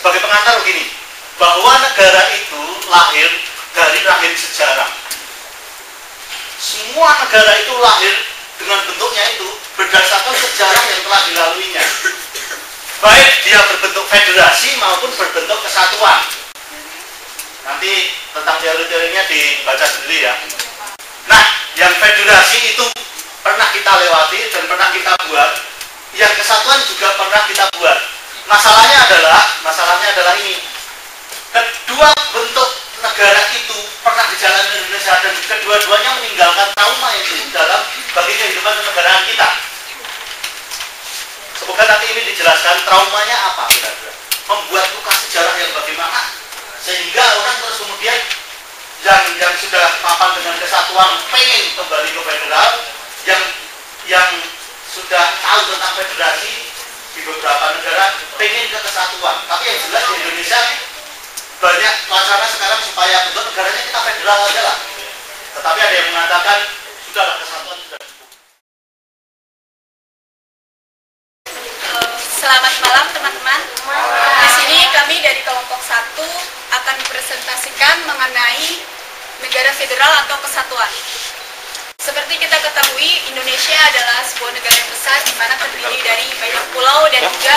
sebagai pengantar begini, bahwa negara itu lahir dari rahim sejarah. Semua negara itu lahir dengan bentuknya itu berdasarkan sejarah yang telah dilaluinya. Baik dia berbentuk federasi maupun berbentuk kesatuan. Nanti tentang teori-teorinya dibaca sendiri ya. Nah, yang federasi itu pernah kita lewati dan pernah kita buat. Yang kesatuan juga pernah kita buat. Masalahnya adalah ini. Kedua bentuk negara itu pernah dijalani di Indonesia dan kedua-duanya meninggalkan trauma itu dalam bagi kehidupan kenegaraan kita. Semoga nanti ini dijelaskan traumanya apa kira-kira. Membuat luka sejarah yang bagaimana sehingga orang terus kemudian yang sudah mapan dengan kesatuan pengen kembali ke federal, yang sudah tahu tentang federasi di beberapa negara pengen ke kesatuan. Tapi yang jelas di Indonesia banyak wacana sekarang supaya bentuk negaranya kita federal aja lah. Tetapi ada yang mengatakan sudahlah kesatuan sudah cukup. Selamat malam teman-teman. Di sini kami dari kelompok 1 akan mempresentasikan mengenai negara federal atau kesatuan. Seperti kita ketahui, Indonesia adalah sebuah negara yang besar di mana terdiri dari banyak pulau dan juga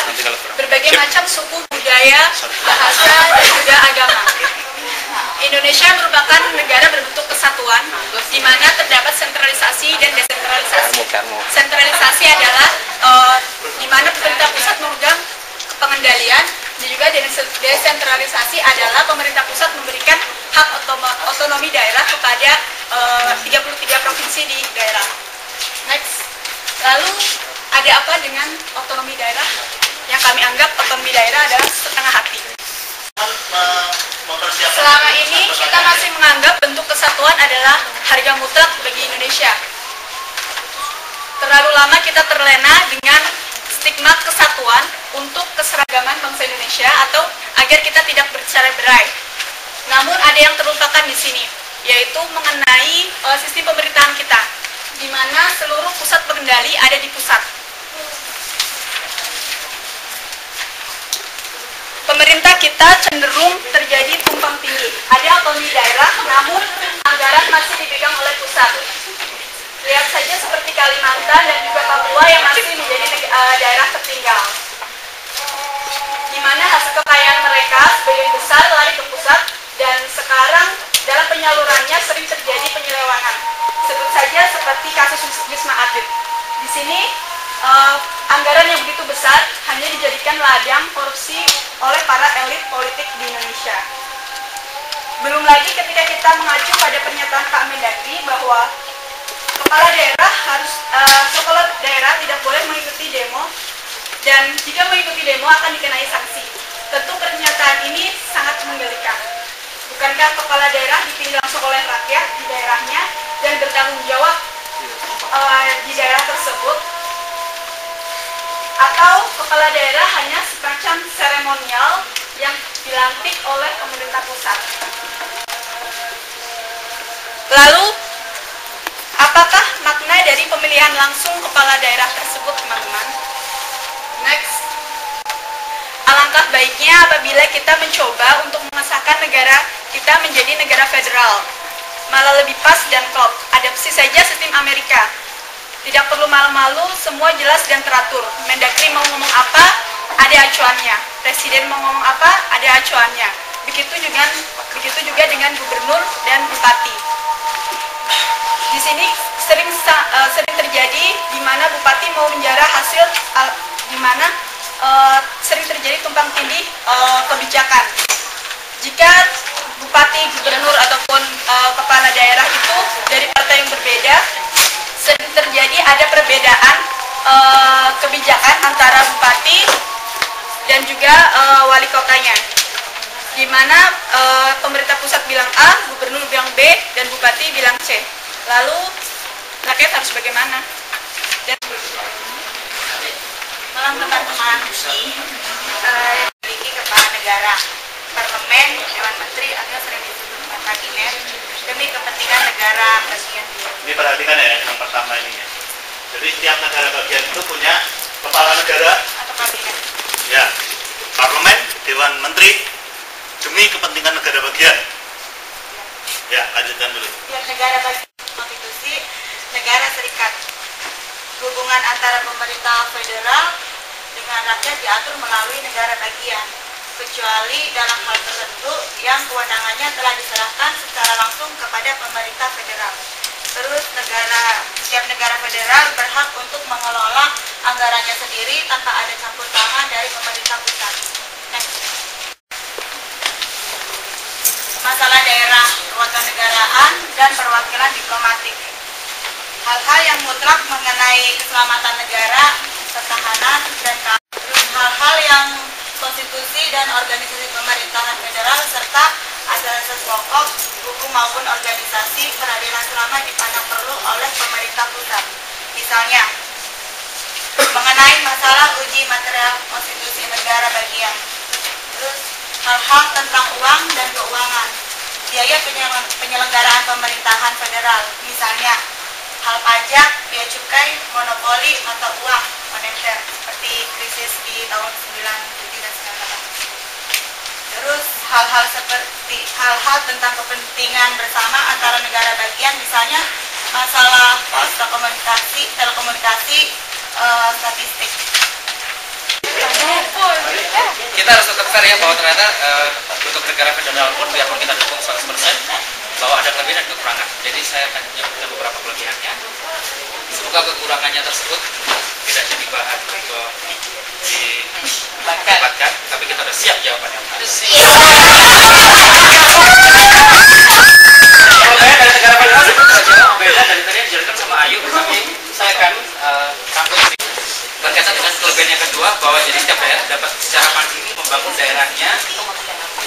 berbagai macam suku, budaya, bahasa, dan juga agama. Indonesia merupakan negara berbentuk kesatuan di mana terdapat sentralisasi dan desentralisasi. Sentralisasi adalah di mana pemerintah pusat memegang pengendalian, dan juga desentralisasi adalah pemerintah pusat memberikan hak otonomi daerah kepada 33 provinsi di daerah. Next. Lalu ada apa dengan otonomi daerah? Yang kami anggap otonomi daerah adalah setengah hati. Selama ini kita masih menganggap bentuk kesatuan adalah harga mutlak bagi Indonesia. Terlalu lama kita terlena dengan stigma kesatuan untuk keseragaman bangsa Indonesia atau agar kita tidak bercerai-berai. Namun ada yang terlupakan di sini, yaitu mengenai sistem pemerintahan kita, di mana seluruh pusat pengendali ada di pusat. Pemerintah kita cenderung terjadi tumpang tindih. Ada otonomi daerah, namun anggaran masih dipegang oleh pusat. Lihat saja seperti Kalimantan dan juga Papua yang masih menjadi daerah tertinggal, di mana hasil kekayaan mereka sebagian besar lari ke pusat dan sekarang dalam penyalurannya sering terjadi penyelewengan. Sebut saja seperti kasus Wisma Atlet. Di sini anggaran yang begitu besar hanya dijadikan ladang korupsi oleh para elit politik di Indonesia. Belum lagi ketika kita mengacu pada pernyataan Pak Mendagri bahwa kepala daerah tidak boleh mengikuti demo, dan jika mengikuti demo akan dikenai sanksi. Tentu pernyataan ini sangat menggelikan. Bukankah kepala daerah dipilih langsung oleh rakyat di daerahnya dan bertanggung jawab di daerah tersebut? Atau kepala daerah hanya semacam seremonial yang dilantik oleh pemerintah pusat? Lalu, apakah makna dari pemilihan langsung kepala daerah tersebut, teman-teman? Next. Alangkah baiknya apabila kita mencoba untuk mengesahkan negara kita menjadi negara federal. Malah lebih pas dan klop. Adopsi saja sistem Amerika. Tidak perlu malu-malu, semua jelas dan teratur. Mendagri mau ngomong apa, ada acuannya. Presiden mau ngomong apa, ada acuannya. Begitu juga dengan gubernur dan bupati. Di sini sering terjadi di mana bupati mau menjarah hasil, di mana sering terjadi tumpang tindih kebijakan. Jika bupati, gubernur ataupun kepala daerah itu dari partai yang berbeda, sering terjadi ada perbedaan kebijakan antara bupati dan juga wali kotanya, di mana pemerintah pusat bilang A, gubernur bilang B, dan bupati bilang C. Lalu rakyat harus bagaimana? Dan malam teman-teman, memiliki kepala negara, parlemen, dewan menteri atau sering disebut kabinet demi kepentingan negara bagian. Ini perhatikan ya yang pertama ini ya. Jadi setiap negara bagian itu punya kepala negara atau kabinet. Ya, parlemen, dewan Menteri demi kepentingan negara bagian. Ya, lanjutkan dulu. Biar negara bagian konstitusi negara serikat. Hubungan antara pemerintah federal dengan rakyat diatur melalui negara bagian, kecuali dalam hal tertentu yang kewenangannya telah diserahkan secara langsung kepada pemerintah federal. Terus setiap negara federal berhak untuk mengelola anggarannya sendiri tanpa ada campur tangan dari pemerintah pusat. Next. Masalah daerah, kewarganegaraan, dan perwakilan diplomatik. Hal-hal yang mutlak mengenai keselamatan negara, pertahanan, dan hal-hal yang konstitusi dan organisasi pemerintahan federal serta asas-asas pokok, hukum maupun organisasi peradilan selama dipandang perlu oleh pemerintah pusat. Misalnya, mengenai masalah uji material konstitusi negara bagian. Terus, hal-hal tentang uang dan keuangan, biaya penyelenggaraan pemerintahan federal, misalnya hal pajak, biaya cukai, monopoli mata uang moneter seperti krisis di tahun 97 dan 98. Terus hal-hal tentang kepentingan bersama antara negara bagian, misalnya masalah telekomunikasi, statistik. Kita harus tetap fair ya, bahwa ternyata untuk negara federal pun biarpun kita dukung 100%, bahwa ada kelebihan dan kekurangan. Jadi saya akan menyebutkan beberapa kelebihannya. Semoga kekurangannya tersebut tidak jadi bahan untuk didebatkan, tapi kita sudah siap jawabannya. Kelebihan dari negara federal sebenarnya jauh beda dari tadi yang dijelaskan sama Ayu, tapi saya akan rangkum berkaitan dengan kelebihan yang kedua, bahwa jadi setiap daerah dapat secara mandiri membangun daerahnya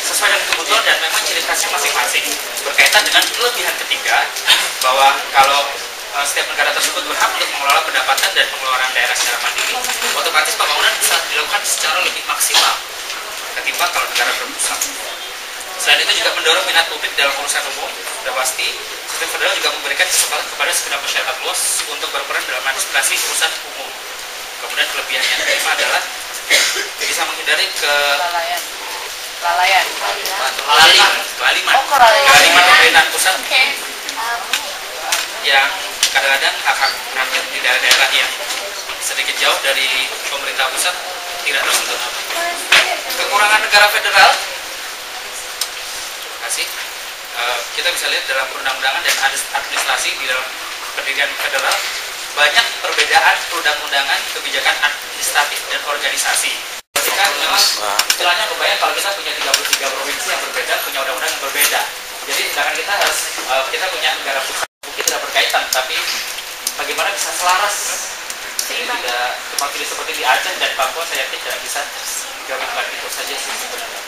sesuai dengan kebutuhan dan memang ciri khasnya masing-masing. Berkaitan dengan kelebihan ketiga, bahwa kalau setiap negara tersebut berhak untuk mengelola pendapatan dan pengeluaran daerah secara mandiri, otomatis pembangunan bisa dilakukan secara lebih maksimal ketimbang kalau negara berpusat. Selain itu juga mendorong minat publik dalam urusan umum. Sudah pasti, sistem federal juga memberikan kesempatan kepada segenap masyarakat luas untuk berperan dalam administrasi urusan umum. Kemudian kelebihan yang kelima adalah bisa menghindari kelalaian pemerintahan pusat yang kadang-kadang hak-hak rakyat di daerah-daerah yang sedikit jauh dari pemerintah pusat tidak tersentuh. Kekurangan negara federal, terima kasih. Kita bisa lihat dalam perundang-undangan dan administrasi di dalam pendirian federal, banyak perbedaan perundang-undangan, kebijakan administratif dan organisasi. Kan memang istilahnya kebayang kalau kita punya 33 provinsi yang berbeda, punya undang-undang yang berbeda. Jadi sedangkan kita punya negara pusat mungkin tidak berkaitan, tapi bagaimana bisa selaras? Jadi tidak terpakili seperti di Aceh dan Papua, saya yakin tidak bisa digabungkan. Itu saja sih sebenarnya.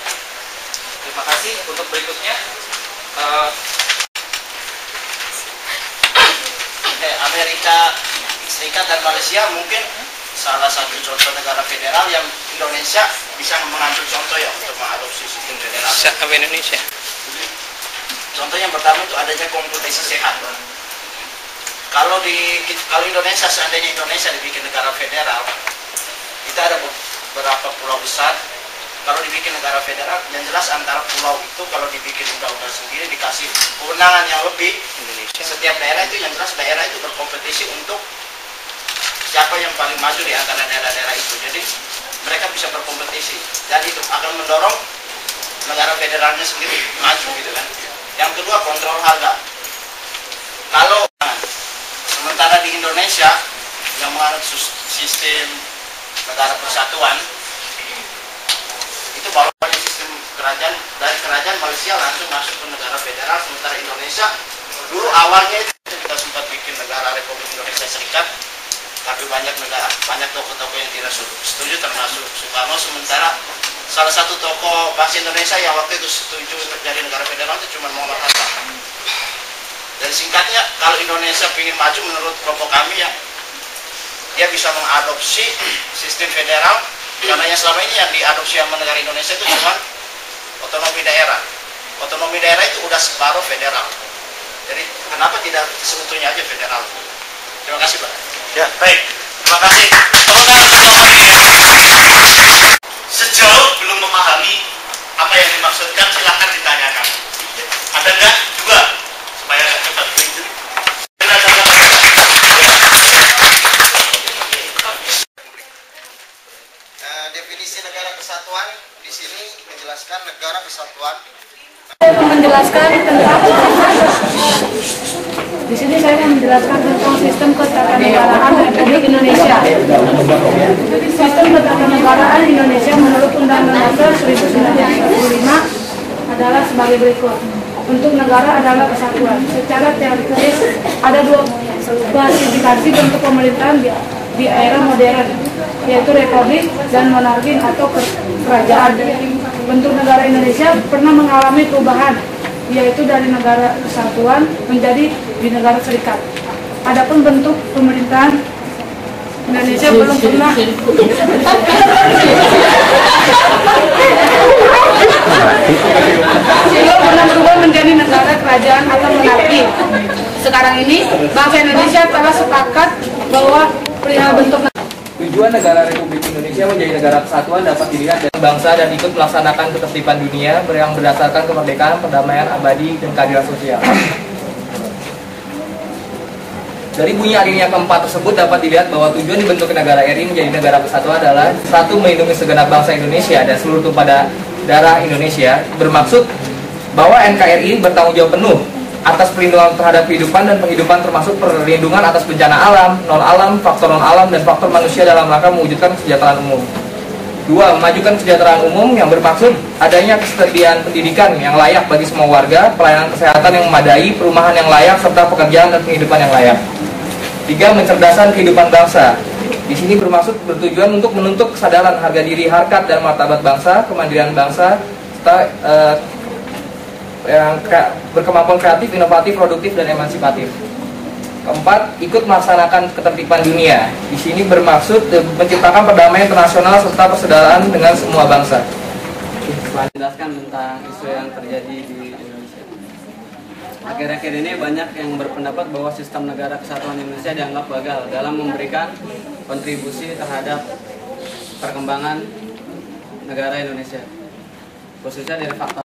Terima kasih. Untuk berikutnya, Amerika Serikat dan Malaysia mungkin salah satu contoh negara federal yang Indonesia bisa mengambil contoh ya untuk mengadopsi sistem federal. Indonesia. Contoh yang pertama itu adanya kompetisi sehat. Kalau Indonesia, seandainya Indonesia dibikin negara federal, kita ada beberapa pulau besar. Kalau dibikin negara federal, yang jelas antara pulau itu kalau dibikin undang-undang sendiri dikasih kewenangan yang lebih. Setiap daerah itu yang jelas daerah itu berkompetisi untuk siapa yang paling maju di antara daerah-daerah itu. Jadi mereka bisa berkompetisi dan itu akan mendorong negara federalnya sendiri maju gitu kan. Yang kedua, kontrol harga. Kalau sementara di Indonesia yang menganut sistem negara persatuan, itu baru sistem kerajaan, dari kerajaan Malaysia langsung masuk ke negara federal. Sementara Indonesia dulu awalnya itu kita sempat bikin negara Republik Indonesia Serikat, tapi banyak tokoh-tokoh yang tidak setuju, termasuk Soekarno. Sementara salah satu tokoh bangsa Indonesia yang waktu itu setuju jadi negara federal itu cuma Muhammad Hatta. Dan singkatnya, kalau Indonesia ingin maju menurut kelompok kami ya, dia bisa mengadopsi sistem federal, karena yang selama ini yang diadopsi sama negara Indonesia itu cuma otonomi daerah. Otonomi daerah itu udah separuh federal. Jadi kenapa tidak seutuhnya aja federal? Terima kasih Pak. Ya, baik. Terima kasih. Sejauh belum memahami Definisi negara kesatuan di sini menjelaskan negara kesatuan. Menjelaskan tentang di sini saya mau menjelaskan tentang sistem ketatanegaraan Republik Indonesia. Sistem ketatanegaraan Indonesia menurut Undang-Undang Dasar 1945 adalah sebagai berikut. Untuk negara adalah kesatuan. Secara teoritis ada dua klasifikasi bentuk pemerintahan di era modern, yaitu republik dan monarki atau kerajaan. Bentuk negara Indonesia pernah mengalami perubahan, yaitu dari negara kesatuan menjadi di negara serikat. Adapun bentuk pemerintahan Indonesia belum pernah berubah menjadi negara kerajaan atau monarki. Sekarang ini bangsa Indonesia telah sepakat bahwa perihal bentuk tujuan negara Republik Indonesia menjadi negara kesatuan dapat dilihat dari bangsa dan ikut melaksanakan ketertiban dunia yang berdasarkan kemerdekaan, perdamaian abadi, dan keadilan sosial. Dari bunyi alinea keempat tersebut dapat dilihat bahwa tujuan dibentuk negara RI menjadi negara kesatuan adalah satu, melindungi segenap bangsa Indonesia dan seluruh tumpah darah Indonesia, bermaksud bahwa NKRI bertanggung jawab penuh atas perlindungan terhadap kehidupan dan penghidupan, termasuk perlindungan atas bencana alam, non-alam, faktor non-alam, dan faktor manusia dalam rangka mewujudkan kesejahteraan umum. 2. Memajukan kesejahteraan umum yang bermaksud adanya ketersediaan pendidikan yang layak bagi semua warga, pelayanan kesehatan yang memadai, perumahan yang layak, serta pekerjaan dan penghidupan yang layak. 3. Mencerdaskan kehidupan bangsa. Di sini bertujuan untuk menuntut kesadaran harga diri, harkat, dan martabat bangsa, kemandirian bangsa, serta yang berkemampuan kreatif, inovatif, produktif, dan emancipatif. 4. Ikut melaksanakan ketertiban dunia. Di sini bermaksud menciptakan perdamaian internasional serta persaudaraan dengan semua bangsa. Menjelaskan tentang isu yang terjadi di Indonesia. Akhir-akhir ini banyak yang berpendapat bahwa sistem negara kesatuan Indonesia dianggap gagal dalam memberikan kontribusi terhadap perkembangan negara Indonesia, khususnya dari faktor